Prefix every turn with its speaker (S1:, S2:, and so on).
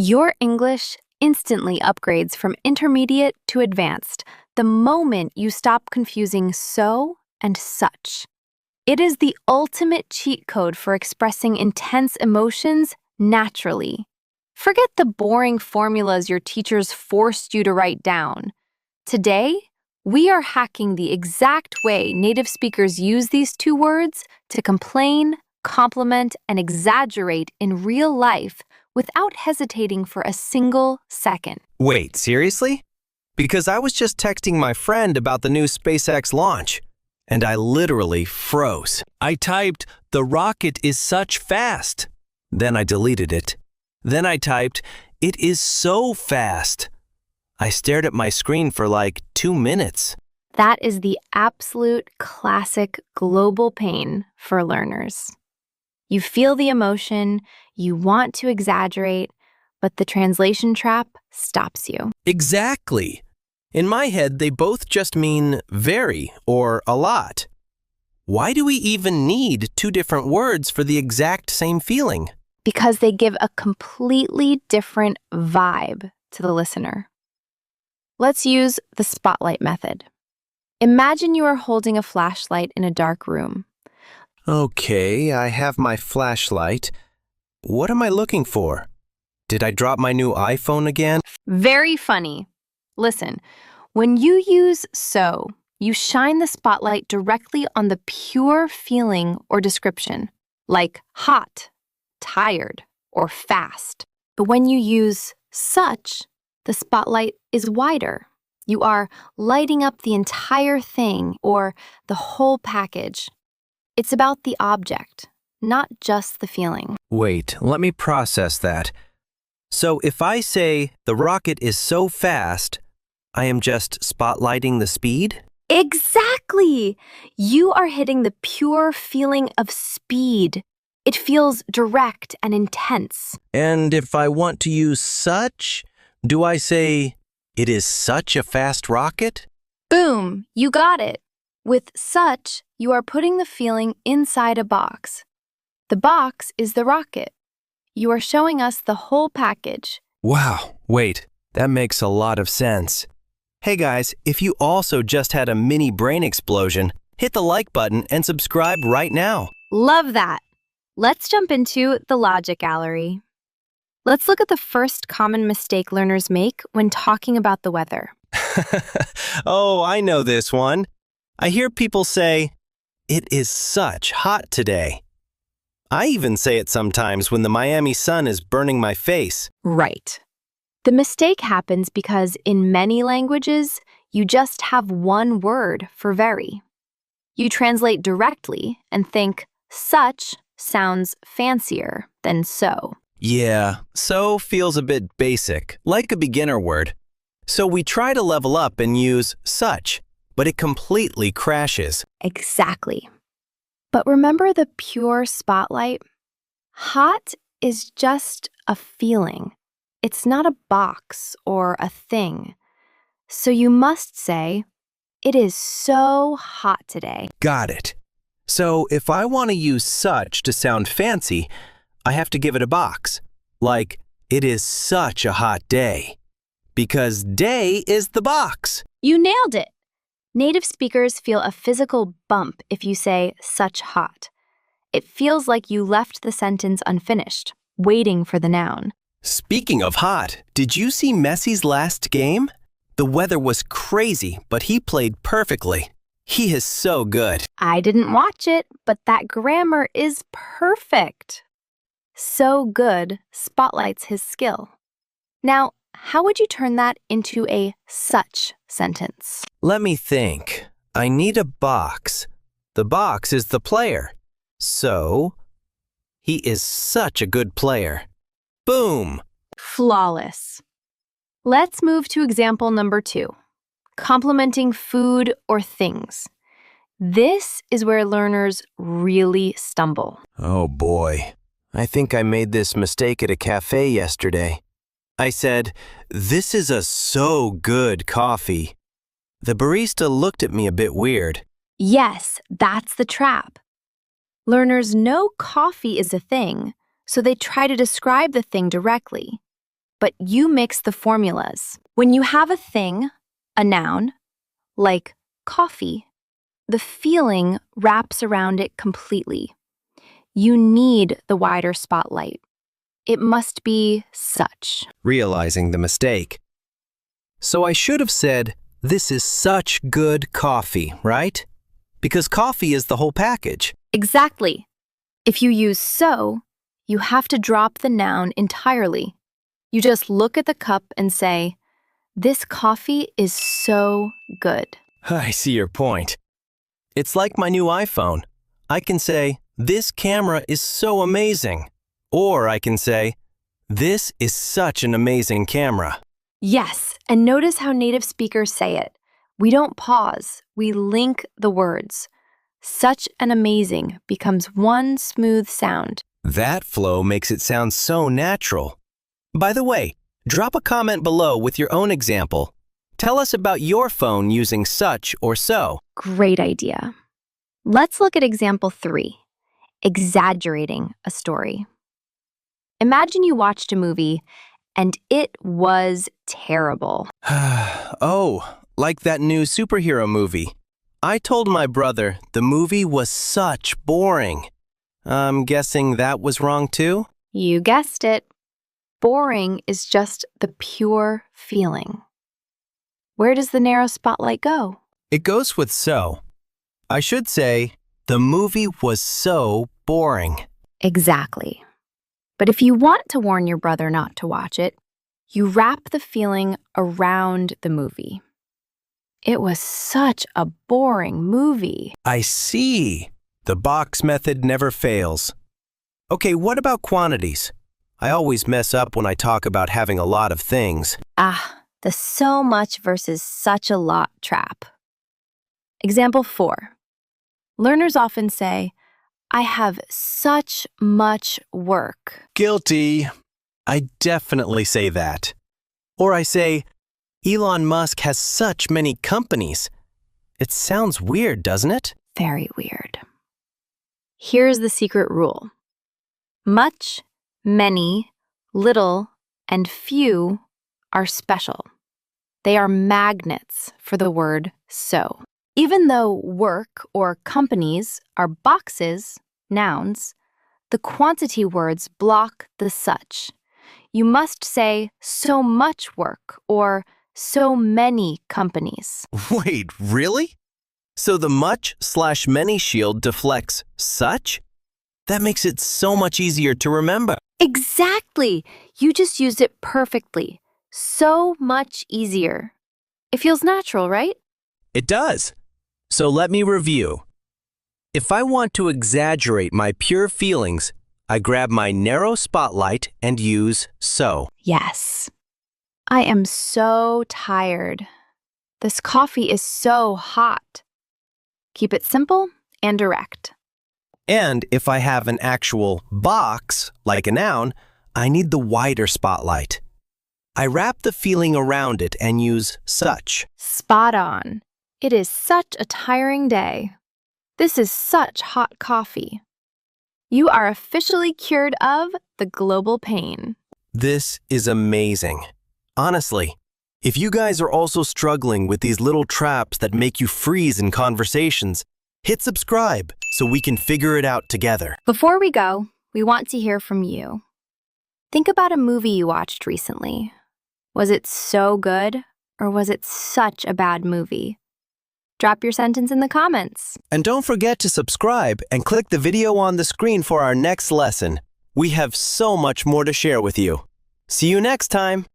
S1: Your English instantly upgrades from intermediate to advanced the moment you stop confusing so and such. It is the ultimate cheat code for expressing intense emotions naturally. Forget the boring formulas your teachers forced you to write down. Today, we are hacking the exact way native speakers use these two words to complain, compliment, and exaggerate in real life without hesitating for a single second.
S2: Wait, seriously? Because I was just texting my friend about the new SpaceX launch, and I literally froze. I typed, "The rocket is such fast." Then I deleted it. Then I typed, "It is so fast." I stared at my screen for like 2 minutes.
S1: That is the absolute classic global pain for learners. You feel the emotion, you want to exaggerate, but the translation trap stops you.
S2: Exactly. In my head, they both just mean very or a lot. Why do we even need two different words for the exact same feeling?
S1: Because they give a completely different vibe to the listener. Let's use the spotlight method. Imagine you are holding a flashlight in a dark room.
S2: Okay, I have my flashlight. What am I looking for? Did I drop my new iPhone again?
S1: Very funny. Listen, when you use so, you shine the spotlight directly on the pure feeling or description, like hot, tired, or fast. But when you use such, the spotlight is wider. You are lighting up the entire thing or the whole package. It's about the object, not just the feeling.
S2: Wait, let me process that. So if I say the rocket is so fast, I am just spotlighting the speed?
S1: Exactly! You are hitting the pure feeling of speed. It feels direct and intense.
S2: And if I want to use such, do I say, "It is such a fast rocket"?
S1: Boom, you got it. With such, you are putting the feeling inside a box. The box is the rocket. You are showing us the whole package.
S2: Wow, wait, that makes a lot of sense. Hey guys, if you also just had a mini brain explosion, hit the like button and subscribe right now.
S1: Love that. Let's jump into the logic gallery. Let's look at the first common mistake learners make when talking about the weather.
S2: Oh, I know this one. I hear people say, "It is such hot today." I even say it sometimes when the Miami sun is burning my face.
S1: Right. The mistake happens because in many languages, you just have one word for very. You translate directly and think such sounds fancier than so.
S2: Yeah, so feels a bit basic, like a beginner word. So we try to level up and use such, but it completely crashes.
S1: Exactly. But remember the pure spotlight? Hot is just a feeling. It's not a box or a thing. So you must say, "It is so hot today."
S2: Got it. So if I want to use such to sound fancy, I have to give it a box. Like, "It is such a hot day." Because day is the box.
S1: You nailed it. Native speakers feel a physical bump if you say such hot. It feels like you left the sentence unfinished, waiting for the noun.
S2: Speaking of hot, did you see Messi's last game? The weather was crazy, but he played perfectly. He is so good.
S1: I didn't watch it, but that grammar is perfect. So good spotlights his skill. Now, how would you turn that into a such sentence?
S2: Let me think. I need a box. The box is the player. So, he is such a good player. Boom!
S1: Flawless. Let's move to example number 2, complimenting food or things. This is where learners really stumble.
S2: Oh boy. I think I made this mistake at a cafe yesterday. I said, "This is a so good coffee." The barista looked at me a bit weird.
S1: Yes, that's the trap. Learners know coffee is a thing, so they try to describe the thing directly. but you mix the formulas. When you have a thing, a noun, like coffee, the feeling wraps around it completely. You need the wider spotlight. It must be such.
S2: Realizing the mistake. So I should have said, this is such good coffee, right? Because coffee is the whole package.
S1: Exactly. If you use so, you have to drop the noun entirely. You just look at the cup and say, this coffee is so good.
S2: I see your point. It's like my new iPhone. I can say, this camera is so amazing. Or I can say, this is such an amazing camera.
S1: Yes, and notice how native speakers say it. We don't pause, we link the words. Such an amazing becomes one smooth sound.
S2: That flow makes it sound so natural. By the way, drop a comment below with your own example. Tell us about your phone using such or so.
S1: Great idea. Let's look at example 3, exaggerating a story. Imagine you watched a movie and it was terrible.
S2: Oh, like that new superhero movie. I told my brother the movie was such boring. I'm guessing that was wrong too?
S1: You guessed it. Boring is just the pure feeling. Where does the narrow spotlight go?
S2: It goes with so. I should say, the movie was so boring.
S1: Exactly. But if you want to warn your brother not to watch it, you wrap the feeling around the movie. It was such a boring movie.
S2: I see. The box method never fails. Okay, what about quantities? I always mess up when I talk about having a lot of things.
S1: The so much versus such a lot trap. Example 4. Learners often say, I have such much work.
S2: Guilty. I definitely say that. Or I say, Elon Musk has such many companies. It sounds weird, doesn't it?
S1: Very weird. Here's the secret rule. Much, many, little, and few are special. They are magnets for the word so. Even though work or companies are boxes, nouns, the quantity words block the such. You must say so much work or so many companies.
S2: Wait, really? So the much/many shield deflects such? That makes it so much easier to remember.
S1: Exactly! You just used it perfectly. So much easier. It feels natural, right?
S2: It does. So let me review. If I want to exaggerate my pure feelings, I grab my narrow spotlight and use so.
S1: Yes. I am so tired. This coffee is so hot. Keep it simple and direct.
S2: And if I have an actual box, like a noun, I need the wider spotlight. I wrap the feeling around it and use such.
S1: Spot on. It is such a tiring day. This is such hot coffee. You are officially cured of the global pain.
S2: This is amazing. Honestly, if you guys are also struggling with these little traps that make you freeze in conversations, hit subscribe so we can figure it out together.
S1: Before we go, we want to hear from you. Think about a movie you watched recently. Was it so good, or was it such a bad movie? Drop your sentence in the comments.
S2: And don't forget to subscribe and click the video on the screen for our next lesson. We have so much more to share with you. See you next time.